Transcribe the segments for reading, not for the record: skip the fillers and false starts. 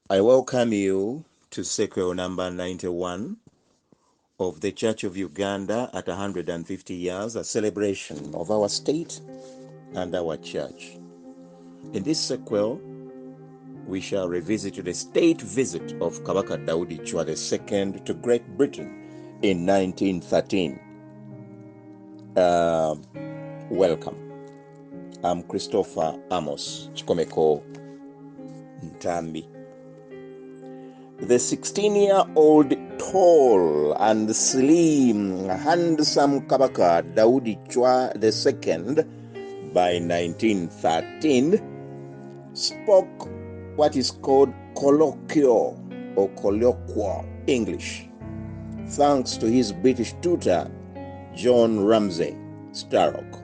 I welcome you to Ccwa number 91 of the Church of Uganda at 150 years, a celebration of our state and our church. In this sequel, we shall revisit the state visit of Kabaka Daudi II to Great Britain in 1913. Welcome. I'm Christopher Amos Chikomeko Ntambi. The 16-year-old tall and slim, handsome Kabaka Daudi II by 1913 spoke what is called colloquial or colloquial English, thanks to his British tutor, John Ramsay Starrock,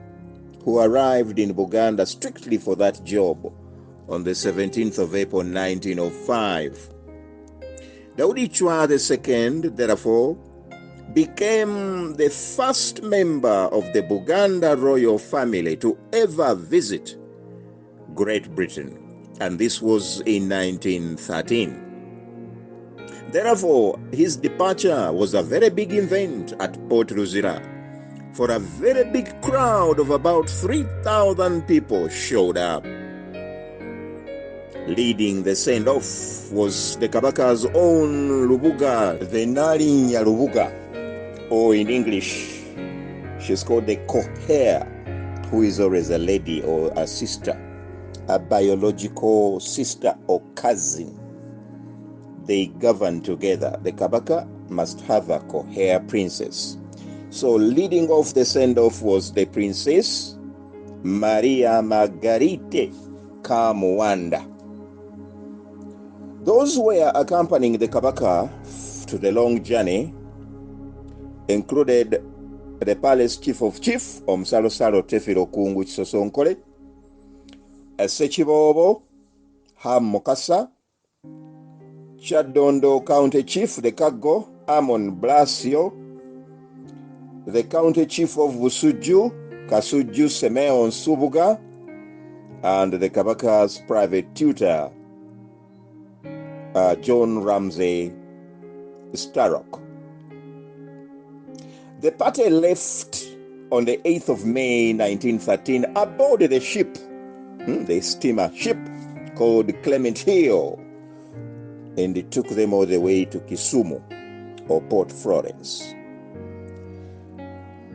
who arrived in Uganda strictly for that job on the 17th of April 1905. Daudi II, therefore, became the first member of the Buganda royal family to ever visit Great Britain, and this was in 1913. Therefore, his departure was a very big event at Port Luzira, for a very big crowd of about 3,000 people showed up. Leading the send-off was the Kabaka's own Lubuga, the Narinya Lubuga, or in English, she's called the Coher, who is always a lady or a sister, a biological sister or cousin. They govern together. The Kabaka must have a Coher princess. So leading off the send-off was the princess Maria Margarite Kamwanda. Those who were accompanying the Kabaka to the long journey included the palace chief of chief, Omusalosalo Tefiro Kungu Chisosonkole, Sechibobo Ham Mokasa, Chadondo County Chief, the Kago, Amon Blasio, the County Chief of Busuju, Kasuju Semeon Subuga, and the Kabaka's private tutor, John Ramsay Starrock. The party left on the 8th of May 1913 aboard the ship, the steamer ship called Clement Hill, and it took them all the way to Kisumu or Port Florence.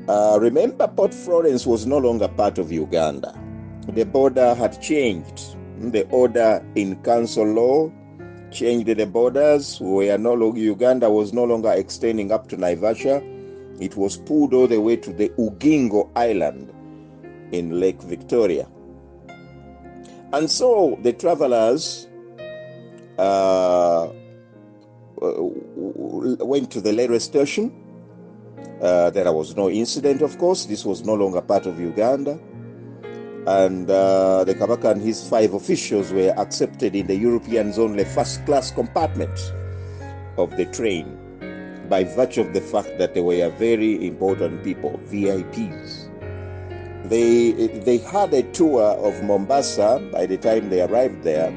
Remember, Port Florence was no longer part of Uganda. The border had changed. The order in council law changed the borders. Uganda was no longer extending up to Naivasha. It was pulled all the way to the Ugingo Island in Lake Victoria. And so the travelers went to the railway station. There was no incident, of course. This was no longer part of Uganda. And the Kabaka and his 5 officials were accepted in the Europeans' only first-class compartment of the train by virtue of the fact that they were very important people, VIPs. They had a tour of Mombasa by the time they arrived there,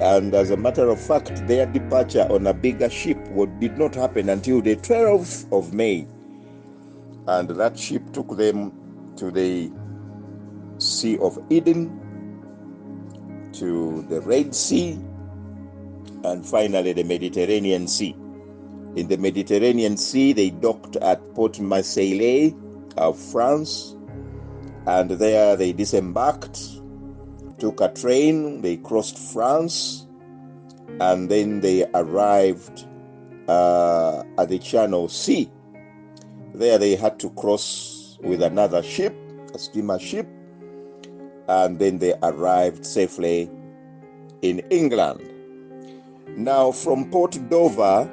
and as a matter of fact, their departure on a bigger ship did not happen until the 12th of May, and that ship took them to the Sea of Eden, to the Red Sea, and finally the Mediterranean Sea. In the Mediterranean Sea, they docked at Port Marseille of France, and there they disembarked, took a train, they crossed France, and then they arrived at the Channel Sea. There they had to cross with another ship, a steamer ship, and then they arrived safely in England. Now, from Port Dover,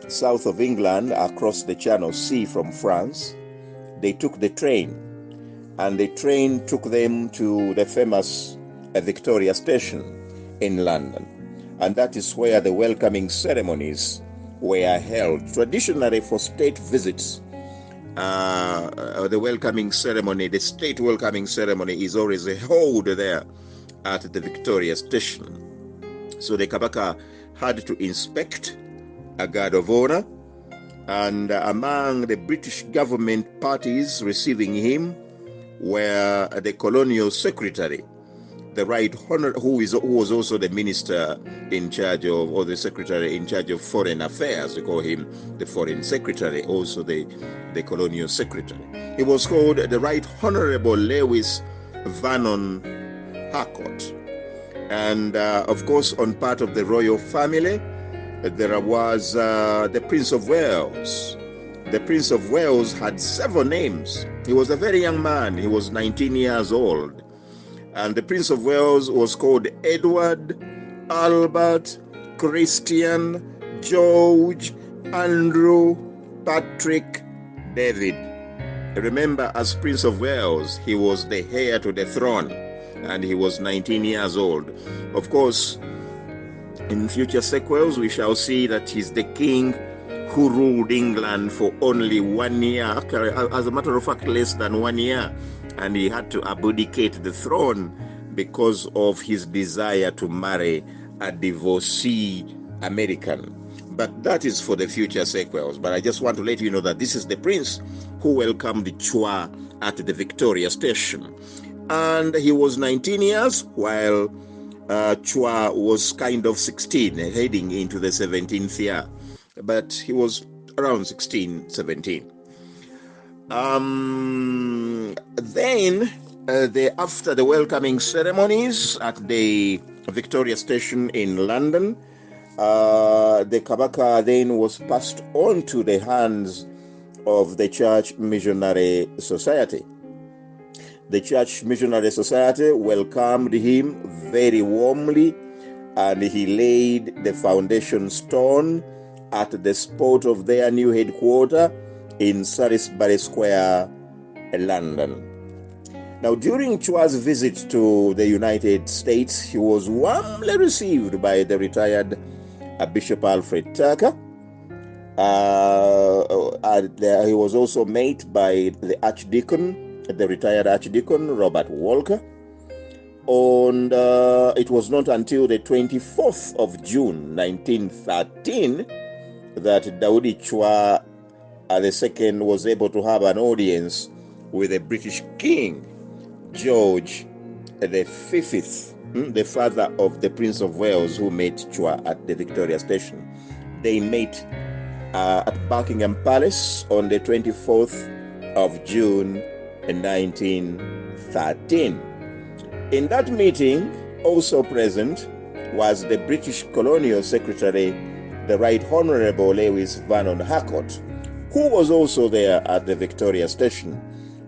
south of England, across the Channel Sea from France, they took the train, and the train took them to the famous Victoria Station in London, and that is where the welcoming ceremonies were held. Traditionally, for state visits, the welcoming ceremony, the state welcoming ceremony is always held there at the Victoria Station. So the Kabaka had to inspect a guard of honor, and among the British government parties receiving him were the colonial secretary, the Right Honor, who was also the minister in charge of, or the secretary in charge of foreign affairs. They call him the foreign secretary, also the colonial secretary. He was called the Right Honorable Lewis Vernon Harcourt. And of course, on part of the royal family, there was the Prince of Wales. The Prince of Wales had several names. He was a very young man. He was 19 years old. And the Prince of Wales was called Edward, Albert, Christian, George, Andrew, Patrick, David. Remember, as Prince of Wales, he was the heir to the throne, and he was 19 years old. Of course, in future sequels, we shall see that he's the king who ruled England for only 1 year, as a matter of fact, less than 1 year. And he had to abdicate the throne because of his desire to marry a divorcee American. But that is for the future sequels. But I just want to let you know that this is the prince who welcomed Ccwa at the Victoria Station. And he was 19 years, while Ccwa was kind of 16, heading into the 17th year. But he was around 16, 17. Then, after the welcoming ceremonies at the Victoria Station in London, the Kabaka then was passed on to the hands of the Church Missionary Society. The Church Missionary Society welcomed him very warmly, and he laid the foundation stone at the spot of their new headquarters in Salisbury Square, London. Now, during Ccwa's visit to the United States, he was warmly received by the retired Bishop Alfred Tucker. He was also met by the retired Archdeacon Robert Walker. And it was not until the 24th of June, 1913, that Daudi Ccwa II was able to have an audience with the British King, George V, the father of the Prince of Wales, who met Ccwa at the Victoria Station. They met at Buckingham Palace on the 24th of June 1913. In that meeting, also present was the British Colonial Secretary, the Right Honorable Lewis Vernon Harcourt, who was also there at the Victoria Station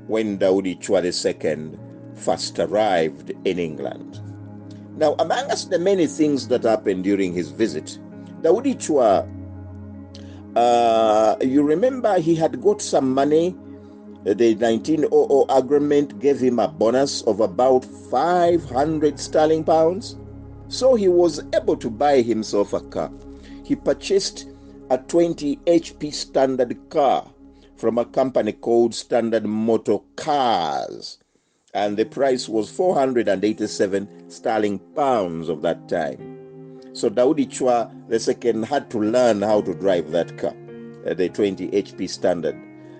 when Daudi Ccwa II first arrived in England. Now, among us the many things that happened during his visit, Daudi Ccwa, you remember he had got some money. The 1900 agreement gave him a bonus of about 500 sterling pounds. So he was able to buy himself a car. He purchased a 20 HP standard car from a company called Standard Motor Cars. And the price was 487 sterling pounds of that time. So Daudi Ccwa II had to learn how to drive that car, the 20 HP standard.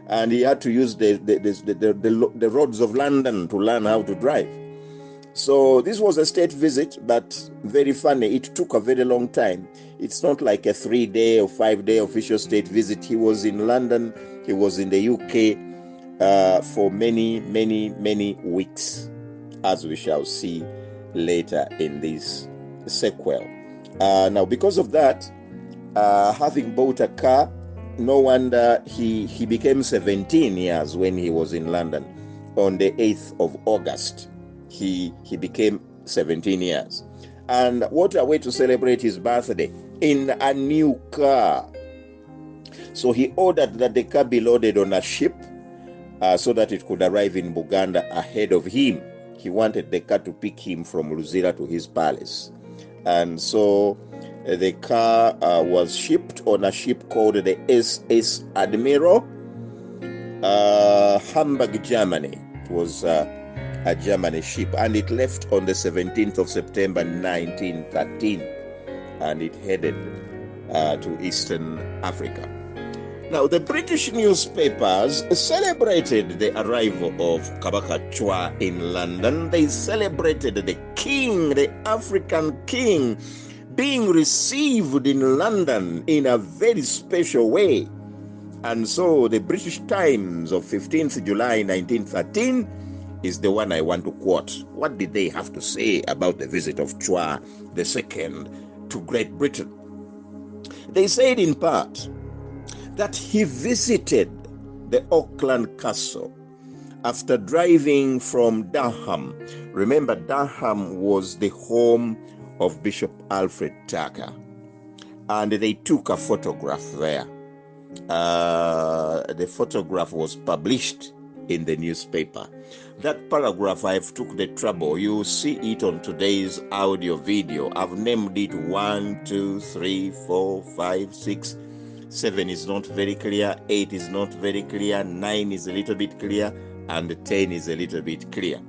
And he had to use the roads of London to learn how to drive. So this was a state visit, but very funny. It took a very long time. It's not like a 3-day or 5-day official state visit. He was in London. He was in the UK for many, many, many weeks, as we shall see later in this sequel. Now, because of that, having bought a car, no wonder he became 17 years when he was in London. On the 8th of August, he became 17 years. And what a way to celebrate his birthday, in a new car. So he ordered that the car be loaded on a ship so that it could arrive in Uganda ahead of him. He wanted the car to pick him from Luzira to his palace. And so the car was shipped on a ship called the SS Admiral, Hamburg, Germany. It was a German ship, and it left on the 17th of September 1913. and it headed to Eastern Africa. Now, the British newspapers celebrated the arrival of Kabaka Ccwa in London. They celebrated the king, the African king, being received in London in a very special way. And so the British Times of 15th July 1913 is the one I want to quote. What did they have to say about the visit of Ccwa II to Great Britain? They said in part that he visited the Auckland Castle after driving from Durham. Remember, Durham was the home of Bishop Alfred Tucker, and they took a photograph there. The photograph was published in the newspaper. That paragraph, I've took the trouble. You see it on today's audio video. I've named it 1, 2, 3, 4, 5, 6. 7 is not very clear, 8 is not very clear, 9 is a little bit clear, and 10 is a little bit clear.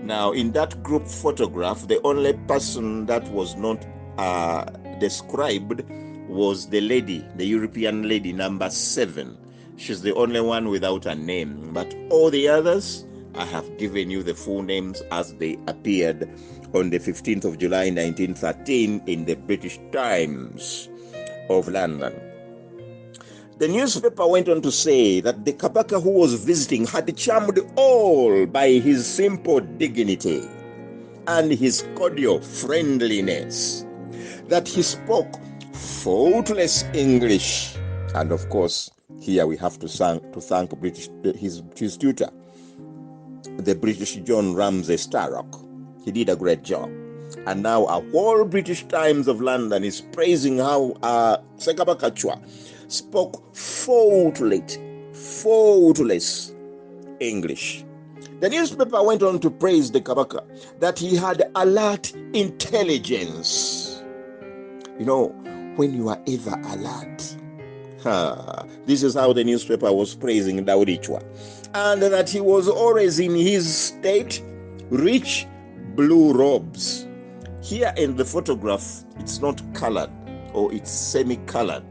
Now, in that group photograph, the only person that was not described was the lady, the European lady, number 7. She's the only one without a name. But all the others, I have given you the full names as they appeared on the 15th of July 1913 in the British Times of London. The newspaper went on to say that the Kabaka who was visiting had charmed all by his simple dignity and his cordial friendliness, that he spoke faultless English, and of course, here we have to thank his tutor, the British John Ramsay Starrock. He did a great job. And now a whole British Times of London is praising how Kabaka Ccwa spoke faultless English. The newspaper went on to praise the Kabaka that he had alert intelligence. You know, when you are ever alert. This is how the newspaper was praising Daudi Ccwa. And that he was always in his state rich blue robes. Here in the photograph, it's not colored, or it's semi-colored.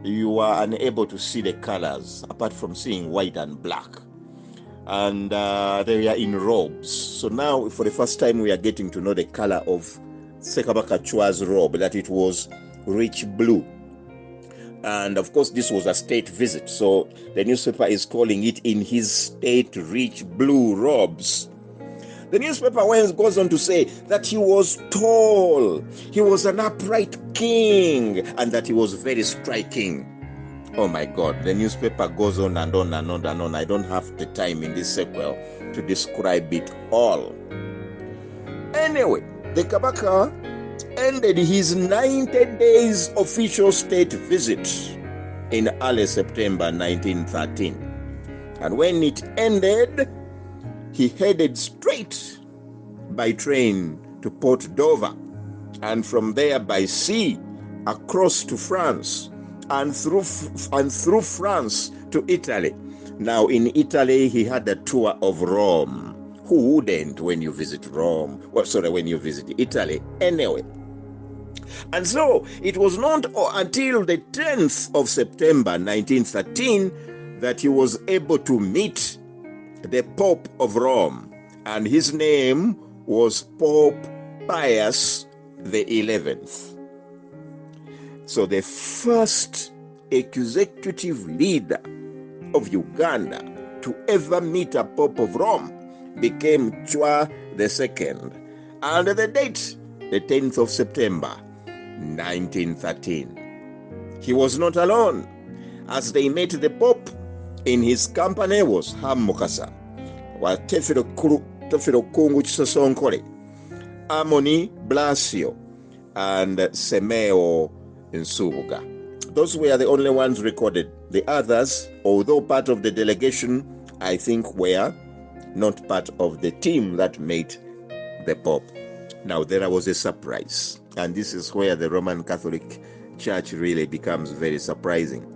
You are unable to see the colors apart from seeing white and black. And they are in robes. So now, for the first time, we are getting to know the color of Kabaka Ccwa's robe, that it was rich blue. And of course, this was a state visit. So the newspaper is calling it in his state rich blue robes. The newspaper goes on to say that he was tall, he was an upright king, and that he was very striking. Oh my God, the newspaper goes on and on and on and on. I don't have the time in this sequel to describe it all. Anyway, the Kabaka ended his 90 days official state visit in early September 1913. And when it ended, he headed straight by train to Port Dover, and from there by sea across to France, and through France to Italy. Now in Italy, he had a tour of Rome. Who wouldn't when you visit Rome? When you visit Italy. Anyway. And so it was not until the 10th of September 1913 that he was able to meet the Pope of Rome, and his name was Pope Pius XI. So the first executive leader of Uganda to ever meet a Pope of Rome became Ccwa II, and the date, the 10th of September 1913. He was not alone. As they met the Pope, in his company was Hamukasa, Tefero Kungu Chisosonkole, Amoni Blasio, and Semeo Nsubuga. Those were the only ones recorded. The others, although part of the delegation, I think were not part of the team that met the Pope. Now, there was a surprise, and this is where the Roman Catholic Church really becomes very surprising.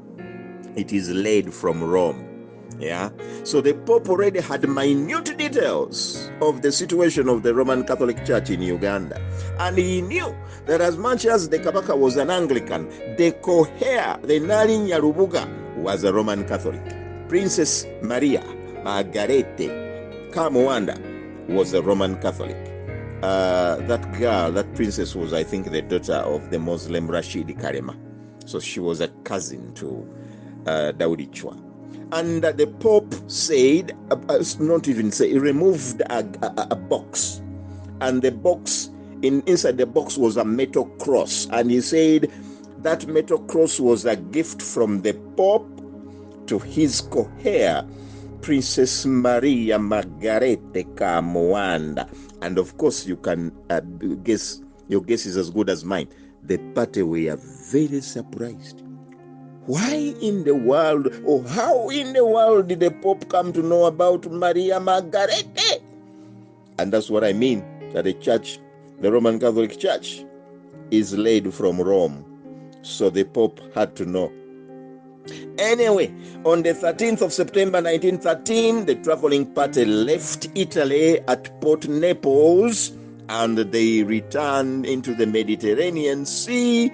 It is led from Rome, Yeah. So the Pope already had minute details of the situation of the Roman Catholic Church in Uganda. And he knew that as much as the Kabaka was an Anglican, the Coher, the Nali Nyarubuga, was a Roman Catholic. Princess Maria Margarete Kamwanda was a Roman Catholic. That girl, that princess was, I think, the daughter of the Muslim Rashid Karema. So she was a cousin to Daudi Ccwa. And the Pope said, not even say, he removed a box. And the box, inside the box was a metal cross. And he said that metal cross was a gift from the Pope to his Coher, Princess Maria Margarete Kamwanda. And of course, you can guess, your guess is as good as mine. The party were very surprised. Why in the world, or how in the world did the Pope come to know about Maria Margarete? And that's what I mean, that the church, the Roman Catholic Church, is laid from Rome. So the Pope had to know. Anyway, on the 13th of September 1913, the traveling party left Italy at Port Naples and they returned into the Mediterranean Sea.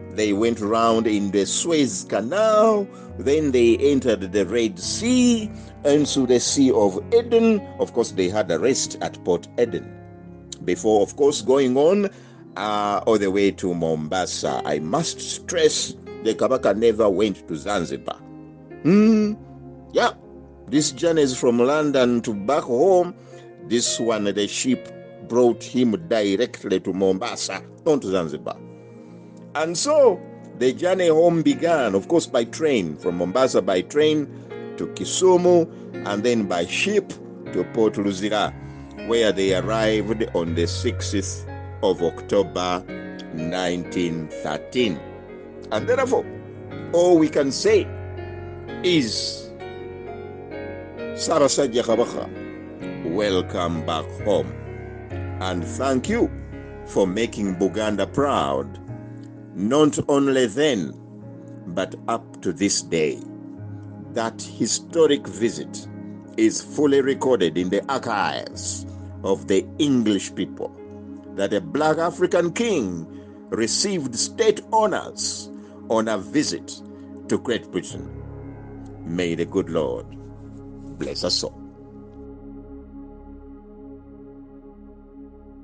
They went round in the Suez Canal, then they entered the Red Sea, into the Sea of Eden. Of course, they had a rest at Port Eden before, of course, going on all the way to Mombasa. I must stress, the Kabaka never went to Zanzibar. Yeah, this journey is from London to back home. This one, the ship brought him directly to Mombasa, not to Zanzibar. And so the journey home began, of course, by train, from Mombasa by train to Kisumu, and then by ship to Port Luzira, where they arrived on the 6th of October 1913. And therefore, all we can say is, Sarasajja Kabaka, welcome back home. And thank you for making Buganda proud. Not only then, but up to this day. That historic visit is fully recorded in the archives of the English people, that a black African king received state honors on a visit to Great Britain. May the good Lord bless us all.